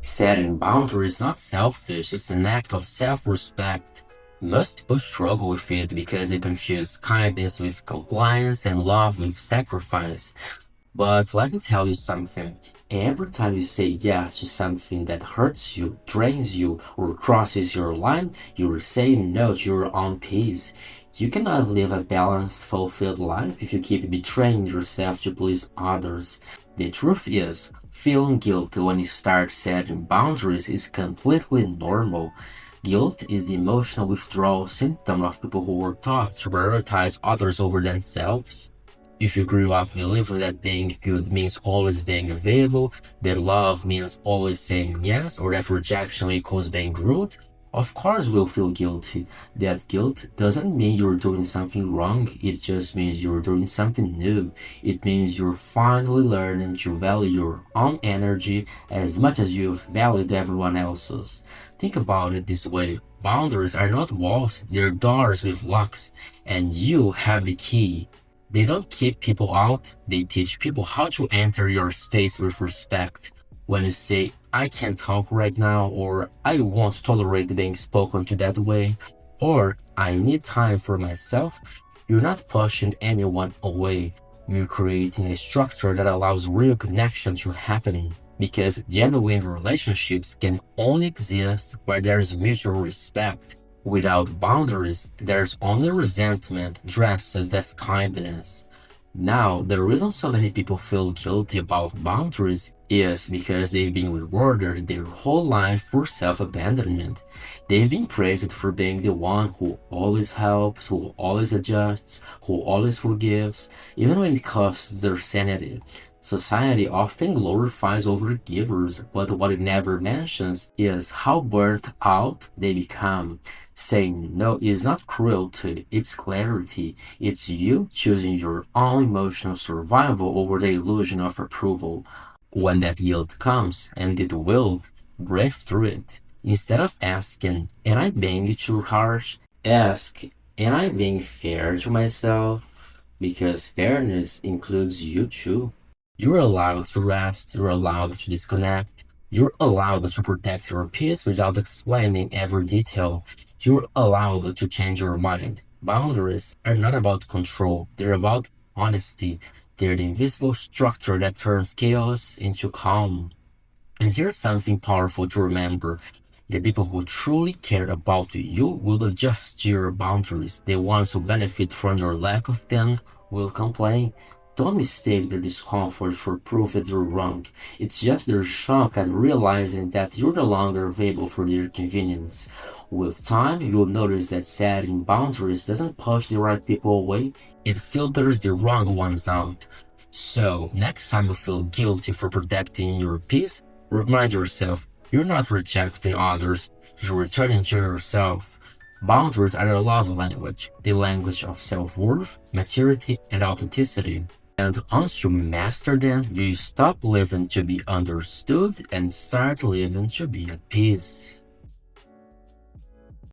Setting boundaries is not selfish, it's an act of self-respect. Most people struggle with it because they confuse kindness with compliance and love with sacrifice. But let me tell you something. Every time you say yes to something that hurts you, drains you, or crosses your line, you're saying no to your own peace. You cannot live a balanced, fulfilled life if you keep betraying yourself to please others. The truth is, feeling guilty when you start setting boundaries is completely normal. Guilt is the emotional withdrawal symptom of people who were taught to prioritize others over themselves. If you grew up believing that being good means always being available, that love means always saying yes, or that rejection equals being rude, of course we'll feel guilty. That guilt doesn't mean you're doing something wrong, it just means you're doing something new. It means you're finally learning to value your own energy as much as you've valued everyone else's. Think about it this way. Boundaries are not walls, they're doors with locks, and you have the key. They don't keep people out, they teach people how to enter your space with respect. When you say, I can't talk right now, or I won't tolerate being spoken to that way, or I need time for myself, you're not pushing anyone away. You're creating a structure that allows real connection to happen. Because genuine relationships can only exist where there's mutual respect. Without boundaries, there's only resentment dressed as kindness. Now, the reason so many people feel guilty about boundaries is because they've been rewarded their whole life for self-abandonment. They've been praised for being the one who always helps, who always adjusts, who always forgives, even when it costs their sanity. Society often glorifies overgivers, but what it never mentions is how burnt out they become. Saying no is not cruelty, it's clarity. It's you choosing your own emotional survival over the illusion of approval. When that guilt comes, and it will, breathe through it. Instead of asking, am I being too harsh? Ask, am I being fair to myself? Because fairness includes you too. You're allowed to rest, you're allowed to disconnect, you're allowed to protect your peace without explaining every detail. You're allowed to change your mind. Boundaries are not about control, they're about honesty. They're the invisible structure that turns chaos into calm. And here's something powerful to remember. The people who truly care about you will adjust to your boundaries. The ones who benefit from your lack of them will complain. Don't mistake their discomfort for proof that you're wrong. It's just their shock at realizing that you're no longer available for their convenience. With time, you'll notice that setting boundaries doesn't push the right people away, it filters the wrong ones out. So, next time you feel guilty for protecting your peace, remind yourself you're not rejecting others, you're returning to yourself. Boundaries are a love language, the language of self-worth, maturity, and authenticity. And once you master them, you stop living to be understood and start living to be at peace.